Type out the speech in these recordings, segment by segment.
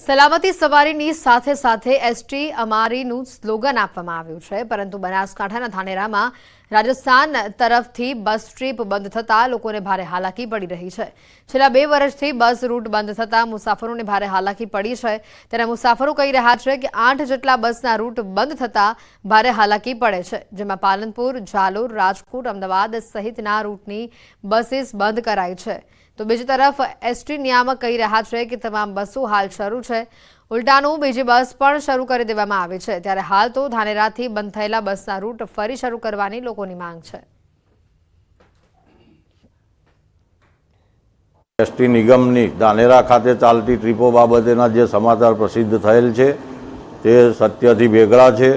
સલામતી સવારીની સાથે સાથે એસટી અમારીનું સ્લોગન આપવામાં આવ્યું છે, પરંતુ બનાસકાંઠાના ધાનેરામાં રાજસ્થાન તરફથી બસ ટ્રીપ બંધ થતાં લોકોને ભારે હાલાકી પડી રહી છે। છેલ્લા 2 વર્ષથી બસ રૂટ બંધ થતાં મુસાફરોને ભારે હાલાકી પડી છે। ત્યારે મુસાફરો કહી રહ્યા છે કે 8 જેટલા બસના રૂટ બંધ થતાં ભારે હાલાકી પડે છે, જેમાં પાલનપુર, જાલોર, રાજકોટ, અમદાવાદ સહિતના રૂટની બસીસ બંધ કરાઈ છે। તો બીજી તરફ એસટી નિયામક કહી રહ્યા છે કે તમામ બસો હાલ શરૂ છે। ઉલટાનું બીજી બસ પણ શરૂ કરી દેવામાં આવી છે। ત્યારે હાલ તો ધાનેરાથી બંધ થયેલા બસના રૂટ ફરી શરૂ કરવાની લોકોની માંગ છે। એસટી નિગમની ધાનેરા ખાતે ચાલતી ટ્રીપો બાબતેના જે સમાચાર પ્રસિદ્ધ થયેલ છે તે સત્યથી વેગળા છે।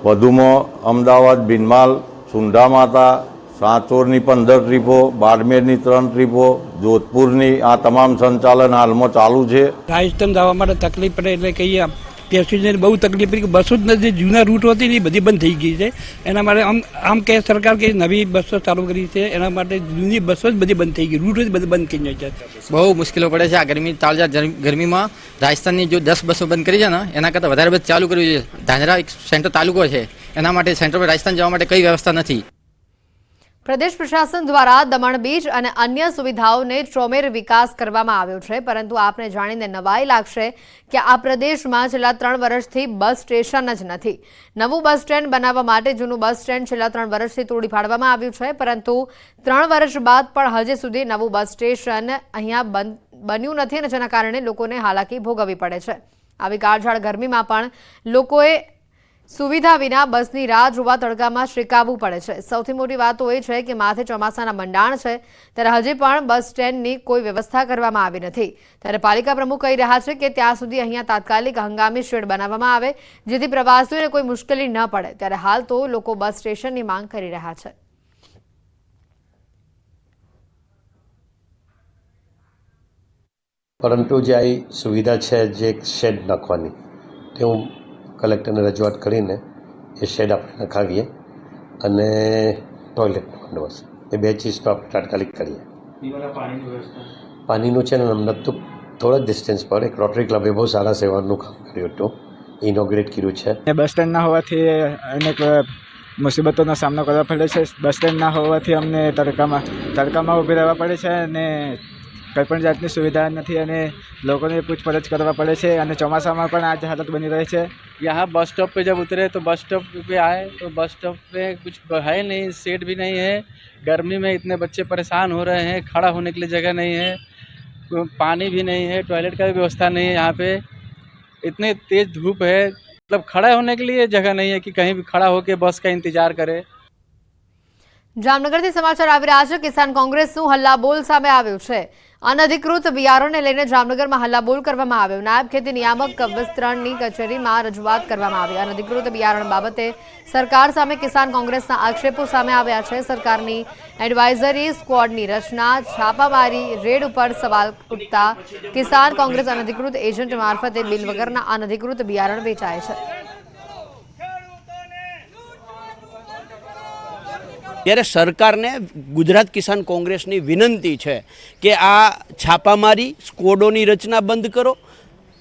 વધુમાં અમદાવાદ, ભીનમાલ, સુંઢા માતા, સાંચોરની 15 ટ્રીપો, બાડમેરની 3 ટ્રીપો, જોધપુરની આ તમામ સંચાલન હાલમાં ચાલુ છે। રાજસ્થાન જવા માટે તકલીફ પડે એટલે કહીએ પેસેન્જરને બહુ તકલીફ પડી કે બસો જ નથી, જૂના રૂટ હતી ને એ બધી બંધ થઈ ગઈ છે। એના માટે આમ કે સરકાર કે નવી બસો ચાલુ કરી છે, એના માટે જૂની બસો જ બધી બંધ થઈ ગઈ, રૂટ જ બધી બંધ થઈ જાય છે। બહુ મુશ્કેલો પડે છે। આ ગરમીમાં રાજસ્થાનની જો 10 બસો બંધ કરી છે ને એના કરતાં વધારે બસ ચાલુ કરવી જોઈએ। ધાનેરા એક સેન્ટર તાલુકો છે, એના માટે સેન્ટર પર રાજસ્થાન જવા માટે કઈ વ્યવસ્થા નથી। પ્રદેશ પ્રશાસન દ્વારા દમણ બીચ અને અન્ય સુવિધાઓને ચોમેર વિકાસ કરવામાં આવ્યો છે, પરંતુ આપને જાણીને નવાઈ લાગશે કે આ પ્રદેશમાં છેલ્લા 3 વર્ષથી બસ સ્ટેશન જ નથી। નવું બસ સ્ટેન્ડ બનાવવા માટે જૂનું બસ સ્ટેન્ડ છેલ્લા 3 વર્ષથી તોડી પાડવામાં આવ્યું છે, પરંતુ 3 વર્ષ બાદ પણ હજી સુધી નવું બસ સ્ટેશન અહીંયા બન્યું નથી, અને જેના કારણે લોકોને હાલાકી ભોગવવી પડે છે। આવી કાળઝાળ ગરમીમાં પણ લોકોએ સુવિધા વિના બસની રાહ જોવા તડકામાં શ્રીકાવવું પડે છે। સૌથી મોટી વાત તો એ છે કે માથે ચોમાસાના મંડાણ છે, ત્યારે હજી પણ બસ સ્ટેન્ડની કોઈ વ્યવસ્થા કરવામાં આવી નથી। ત્યારે પાલિકા પ્રમુખ કહી રહ્યા છે કે ત્યાં સુધી અહીંયા તાત્કાલિક હંગામી શેડ બનાવવામાં આવે, જેથી પ્રવાસીઓને કોઈ મુશ્કેલી ન પડે। ત્યારે હાલ તો લોકો બસ સ્ટેશનની માંગ કરી રહ્યા છે। પરંતુ જે આ સુવિધા છે જે શેડ નાખવાની, તે હું કલેક્ટરને રજૂઆત કરીને એ શેડ આપણે નખાવીએ અને ટોયલેટનો બંદોબસ્ત, એ 2 ચીજનો આપણે તાત્કાલિક કરીએ। પાણીનું છે ને અમને તો થોડા ડિસ્ટન્સ પર એક રોટરી ક્લબે બહુ સારા સેવાનું કામ કર્યું હતું, ઇનોગ્રેટ કર્યું છે। બસ સ્ટેન્ડ ના હોવાથી અનેક મુસીબતોનો સામનો કરવો પડે છે। બસ સ્ટેન્ડ ના હોવાથી અમને તડકામાં ઊભી રહેવા પડે છે અને કંઈ પણ જાતની સુવિધા નથી અને લોકોને પૂછપરછ કરવા પડે છે, અને ચોમાસામાં પણ આ જ હાલત બની રહી છે। यहाँ बस स्टॉप पे जब उतरे तो बस स्टॉप पे आए तो बस स्टॉप पे कुछ है नहीं, सीट भी नहीं है। गर्मी में इतने बच्चे परेशान हो रहे हैं, खड़ा होने के लिए जगह नहीं है, पानी भी नहीं है, टॉयलेट का भी व्यवस्था नहीं है। यहाँ पे इतनी तेज़ धूप है, मतलब खड़ा होने के लिए जगह नहीं है कि कहीं भी खड़ा होकर बस का इंतजार करे। જામનગરથી સમાચાર આવી રહ્યા છે। કિસાન કોંગ્રેસનું હલ્લાબોલ સામે આવ્યું છે। અનધિકૃત બિયારણને લઈને જામનગરમાં હલ્લાબોલ કરવામાં આવ્યો। નાયબ ખેતી નિયામક વિસ્તરણની કચેરીમાં રજૂઆત કરવામાં આવી। અનધિકૃત બિયારણ બાબતે સરકાર સામે કિસાન કોંગ્રેસના આક્ષેપો સામે આવ્યા છે। સરકારની એડવાઇઝરી સ્ક્વોડની રચના, છાપામારી રેડ ઉપર સવાલ ઉઠતા કિસાન કોંગ્રેસ અનધિકૃત એજન્ટ મારફતે બિલ વગરના અનધિકૃત બિયારણ વેચાય છે। ત્યારે સરકારને ગુજરાત કિસાન કોંગ્રેસની વિનંતી છે કે આ છાપામારી સ્કોડોની રચના બંધ કરો।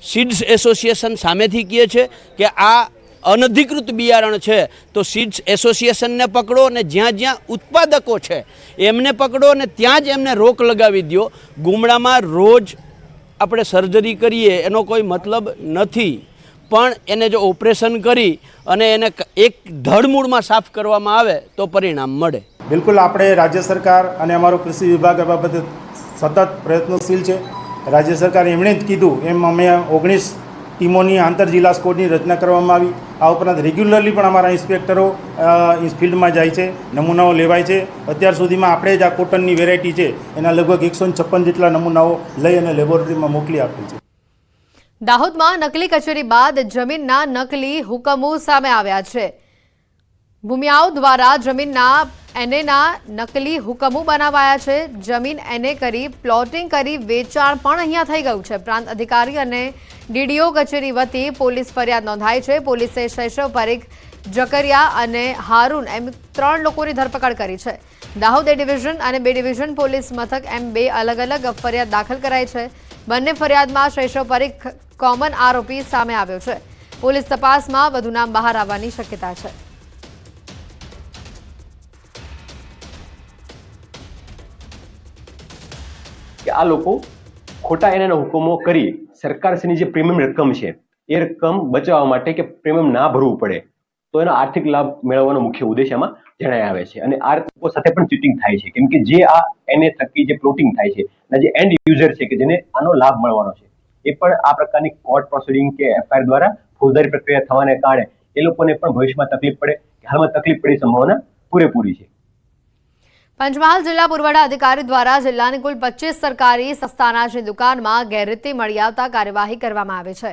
સીડ્સ એસોસિએશન સામેથી કહે છે કે આ અનધિકૃત બિયારણ છે તો સીડ્સ એસોસિએશનને પકડો અને જ્યાં જ્યાં ઉત્પાદકો છે એમને પકડો અને ત્યાં જ એમને રોક લગાવી દો। ગુમડામાં રોજ આપણે સર્જરી કરીએ એનો કોઈ મતલબ નથી, પણ એને જો ઓપરેશન કરી અને એને એક ધડમૂળમાં સાફ કરવામાં આવે તો પરિણામ મળે। બિલકુલ આપણે રાજ્ય સરકાર અને અમારો કૃષિ વિભાગ આ બાબતે સતત પ્રયત્નશીલ છે। રાજ્ય સરકાર એમણે જ કીધું એમ અમે 19 ટીમોની આંતર જિલ્લા સ્કોડની રચના કરવામાં આવી। આ ઉપરાંત રેગ્યુલરલી પણ અમારા ઇન્સ્પેક્ટરો ફિલ્ડમાં જાય છે, નમૂનાઓ લેવાય છે। અત્યાર સુધીમાં આપણે જ આ કોટનની વેરાયટી છે એના લગભગ 156 જેટલા નમૂનાઓ લઈ અને લેબોરેટરીમાં મોકલી આપેલ છે। દાહોદમાં નકલી કચેરી બાદ જમીનના નકલી હુકમો સામે આવ્યા છે। ભૂમિયાઓ દ્વારા જમીનના એનેના નકલી હુકમો બનાવાયા છે। જમીન એને કરી પ્લોટિંગ કરી વેચાણ પણ અહીંયા થઈ ગયું છે। પ્રાંત અધિકારી અને ડીડીઓ કચેરી વતી પોલીસ ફરિયાદ નોંધાઈ છે। પોલીસે શૈશવ પરીખ, જકરિયા અને હારૂન એમ 3 લોકોની ધરપકડ કરી છે। દાહોદ એ ડિવિઝન અને B ડિવિઝન પોલીસ મથક એમ 2 અલગ અલગ ફરિયાદ દાખલ કરાઈ છે। બંને ફરિયાદમાં શૈશવ પરીખ કોમન આરોપી સામે આવ્યો છે. પોલીસ તપાસમાં વધુ નામ બહાર આવવાની શક્યતા છે. કે આ લોકો ખોટા એના હુકમો કરી સરકારશ્રીની જે પ્રીમિયમ રકમ છે એ રકમ બચાવવા માટે કે પ્રીમિયમ ના ભરવું પડે તો એનો આર્થિક લાભ મેળવવાનો મુખ્ય ઉદ્દેશ એમાં જણાઈ આવે છે. અને આ લોકો સાથે પણ ચીટિંગ થાય છે, કેમ કે જે આ એને થકી જે પ્લોટિંગ થાય છે અને જે એન્ડ યુઝર છે કે જેને આનો લાભ મળવાનો છે એ પણ આ પ્રકારની કોર્ટ પ્રોસિડિંગ કે એફઆઈઆર દ્વારા ફોજદારી પ્રક્રિયા થવાને કારણે એ લોકોને પણ ભવિષ્યમાં તકલીફ પડે, હાલમાં તકલીફ પડી સંભાવના પૂરેપૂરી છે. પંચમહાલ જિલ્લા પુરવઠા અધિકારી દ્વારા જિલ્લાની કુલ 25 સરકારી સસ્તા અનાજની દુકાનમાં ગેરરીતિ મળી આવતા કાર્યવાહી કરવામાં આવી છે.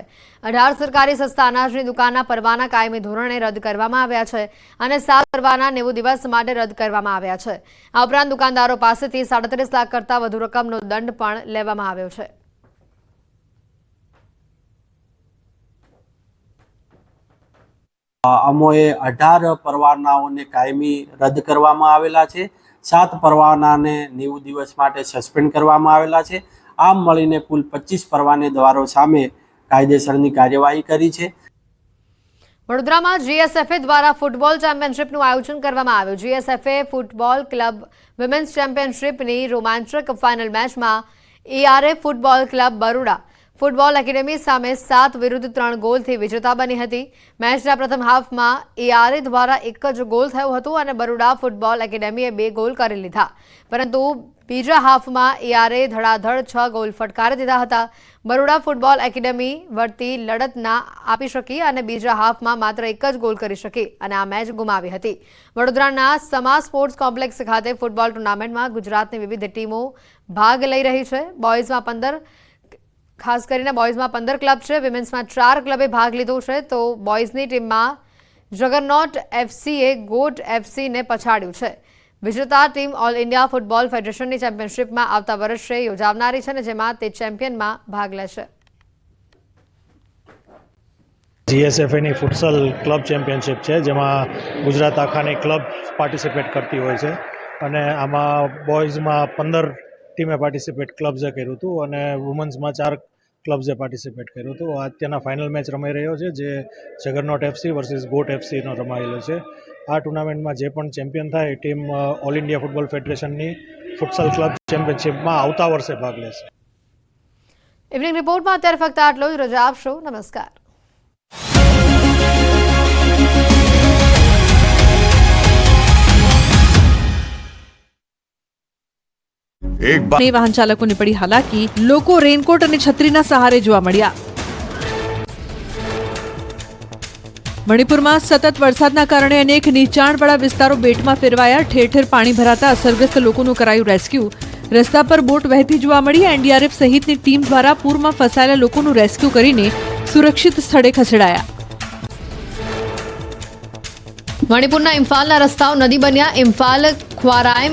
18 સરકારી સસ્તા અનાજની દુકાનના પરવાના કાયમી ધોરણે રદ કરવામાં આવ્યા છે અને 7 પરવાના 90 દિવસ માટે રદ કરવામાં આવ્યા છે. આ ઉપરાંત દુકાનદારો પાસેથી 37 લાખ કરતાં વધુ રકમનો દંડ પણ લેવામાં આવ્યો છે. અમોએ 18 પરવાનાઓને કાયમી રદ કરવામાં આવેલા છે. 7 પરવાનાને 90 દિવસ માટે સસ્પેન્ડ કરવામાં આવેલા છે. આમ મળીને કુલ 25 પરવાનેદારો સામે કાયદેસરની કાર્યવાહી કરી છે. વડોદરામાં જીએસએફએ દ્વારા ફૂટબોલ ચેમ્પિયનશિપનું આયોજન કરવામાં આવ્યું. જીએસએફએ ફૂટબોલ ક્લબ વિમેન્સ ચેમ્પિયનશિપની રોમાંચક ફાઇનલ મેચમાં ARA football club Baroda football academy સામે 7 વિરુદ્ધ 3 ગોલથી વિજેતા બની હતી. મેચના પ્રથમ હાફમાં એઆરએ દ્વારા એક જ ગોલ થયો હતો અને બરોડા ફૂટબોલ એકેડેમીએ 2 ગોલ કરી લીધા, પરંતુ બીજા હાફમાં એઆરએ ધડાધડ 6 ગોલ ફટકારી દીધા હતા. બરોડા ફૂટબોલ એકેડેમી વળતી લડત ના આપી શકી અને બીજા હાફમાં માત્ર એક જ ગોલ કરી શકી અને આ મેચ ગુમાવી હતી. વડોદરાના સમા સ્પોર્ટ્સ કોમ્પ્લેક્સ ખાતે ફૂટબોલ ટુર્નામેન્ટમાં ગુજરાતની વિવિધ ટીમો ભાગ લઈ રહી છે. બોયઝમાં 15 ખાસ કરીને બોયઝમાં 15 ક્લબ છે. વિમેન્સમાં 4 ક્લબે ભાગ લીધો છે, તો બોયઝની ટીમમાં જગરનોટ એફસીએ ગોટ એફસીને પછાડ્યું છે. વિજેતા ટીમ ઓલ ઇન્ડિયા ફૂટબોલ ફેડરેશનની ચેમ્પિયનશિપમાં આવતા વર્ષે યોજાનારી છે અને જેમાં તે ચેમ્પિયનમાં ભાગ લેશે. જીએસએફએની ફૂટસલ ક્લબ ચેમ્પિયનશિપ છે, જેમાં ગુજરાત આખાની ક્લબ પાર્ટિસિપેટ કરતી હોય છે અને આમાં બોયઝમાં 15 ટીમે પાર્ટિસિપેટ ક્લબ્સે કર્યું હતું અને વુમન્સમાં 4 ક્લબ્સે પાર્ટિસિપેટ કર્યું હતું. અત્યારના ફાઇનલ મેચ રમાઈ રહ્યો છે, જે જગરનોટ એફસી વર્સિસ ગોટ એફસીનો રમાયેલો છે. આ ટુર્નામેન્ટમાં જે પણ ચેમ્પિયન થાય ટીમ ઓલ ઇન્ડિયા ફૂટબોલ ફેડરેશનની ફૂટસલ ક્લબ ચેમ્પિયનશિપમાં આવતા વર્ષે ભાગ લેશે. ઇવનિંગ રિપોર્ટમાં અત્યારે ફક્ત આટલો જ. રજા આપશો. નમસ્કાર. વાહન ચાલકોને પડી હાલાકી, લોકો રેનકોટ અને છત્રીના સહારે જોવા મળ્યા. મણિપુરમાં સતત વરસાદના કારણે અનેક નીચાણવાળા વિસ્તારો બેટમાં ફેરવાયા. ઠેર ઠેર પાણી ભરાતા અસરગ્રસ્ત લોકોનું કરાયું રેસ્ક્યુ. રસ્તા પર બોટ વહેતી જોવા મળી. એનડીઆરએફ સહિતની ટીમ દ્વારા પૂરમાં ફસાયેલા લોકોનું રેસ્ક્યુ કરીને સુરક્ષિત સ્થળે ખસેડાયા. મણિપુરના ઇમ્ફાલના રસ્તાઓ નદી બન્યા. ઇમ્ફાલ ખ્વારાઇમ